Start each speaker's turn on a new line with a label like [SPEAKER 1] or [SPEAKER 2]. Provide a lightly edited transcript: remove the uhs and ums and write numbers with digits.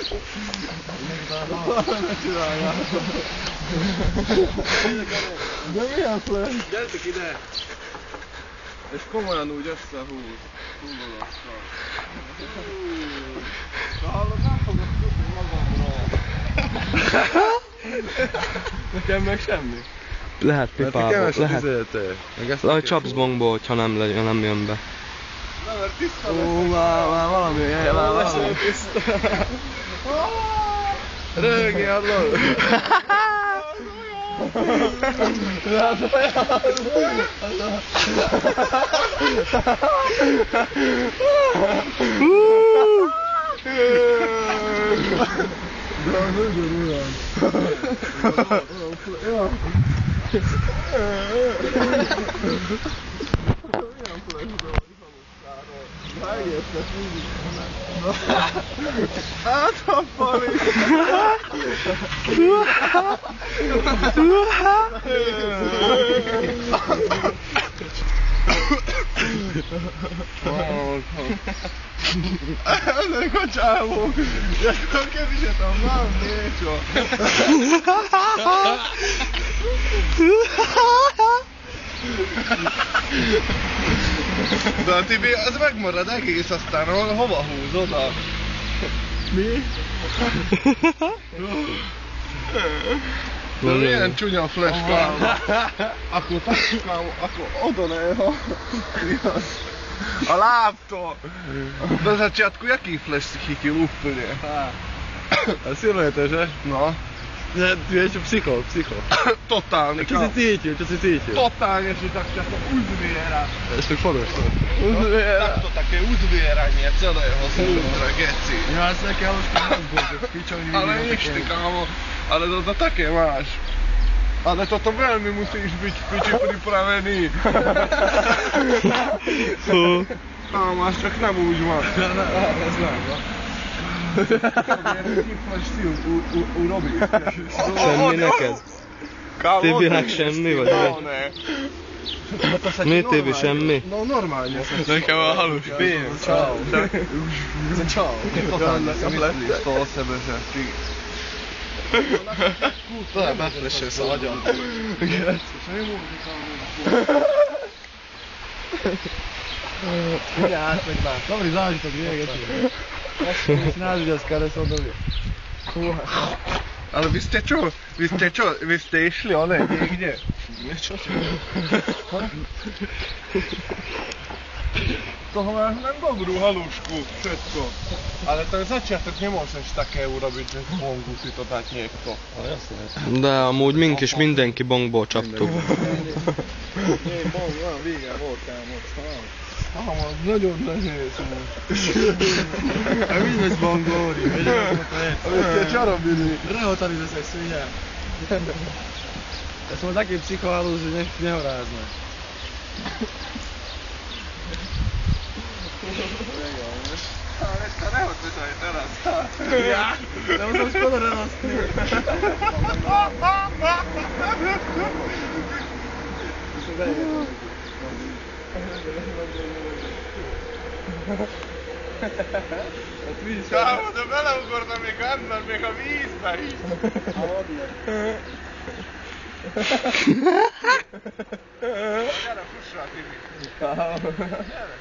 [SPEAKER 1] Ne csináljál! De milyen flash?
[SPEAKER 2] Gyertek ide! És komolyan úgy összehúz. Túlolasztal.
[SPEAKER 1] Hallod, nem fogod tudni magamról. Nekem meg semmi.
[SPEAKER 3] Lehet pipából, lehet. Ahogy csapsz bongból, hogyha nem jön be.
[SPEAKER 1] Na, mert tiszta lesz. Ó, már valami, már valami. Rögjél, lol. De nagyon olyan. Olyan flashből vagy halustáról. Megértek mindig. Hát a fali! Ezek a csávók! Gyakran kevisetem, nem nécsó! De a Tibi, ez megmarad egész, aztán hova húz oda? Mi? De milyen csúnya flashkám. Akkor taskám, akkor oda ne, ha... A lábtól! Da začátku jaký flash si chytil úplně?
[SPEAKER 2] A siluetas, že?
[SPEAKER 1] No.
[SPEAKER 2] Tu je psycho.
[SPEAKER 1] Totálne.
[SPEAKER 2] Čo si cítil?
[SPEAKER 1] Totálne si tak často uzviera.
[SPEAKER 2] Ešte foroš to.
[SPEAKER 1] Uzviera. Takto také uzvieranie celého súdra, geci.
[SPEAKER 2] Ja sa také halušky nebudem, pičový vidím.
[SPEAKER 1] Ale nič ty, kámo. Ale toto také máš. Ale toto veľmi musíš byť v piči pripravený. Kámo, až čak nemúž ma.
[SPEAKER 2] Neznám, no.
[SPEAKER 1] Urobi.
[SPEAKER 3] Semmi neked? Tibinek semmi vagy mi? Mi Tibi, semmi?
[SPEAKER 1] No normálne.
[SPEAKER 2] Nekem a halus.
[SPEAKER 1] Bím, čau. Čau.
[SPEAKER 2] Totálne si myslíš to o sebe, že ty... To je beflešil sa agyon.
[SPEAKER 1] Mindjárt átmegy.
[SPEAKER 2] Dobri, zážitok, viegeci. Si názviazka, ale som dobrý.
[SPEAKER 1] Ale vy ste čo? Vy ste išli one niekde?
[SPEAKER 2] Niečo?
[SPEAKER 1] Toho máš len dobrú halušku, všetko. Ale ten začiatok nemôžeš také urobiť, že z bongu si to dať niekto.
[SPEAKER 2] Ale jasne.
[SPEAKER 3] De amúgy mink is mindenki bongból csaptuk.
[SPEAKER 1] Én bong, olyan vége volt ám. Az nagyon nehéz most.
[SPEAKER 2] A mi lesz bongóri?
[SPEAKER 1] Össze csarabili.
[SPEAKER 2] Rehotali leszek szüljel. Ezt mondom, taký psychohalúz, že nehorázne.
[SPEAKER 1] Ezt a nehogy bizony teraz.
[SPEAKER 2] Ja? De musím škoda rastný.
[SPEAKER 1] Kámo, de beleugortam még annak, még a vízbe is. Gyere, fussál, Tibi. Gyere.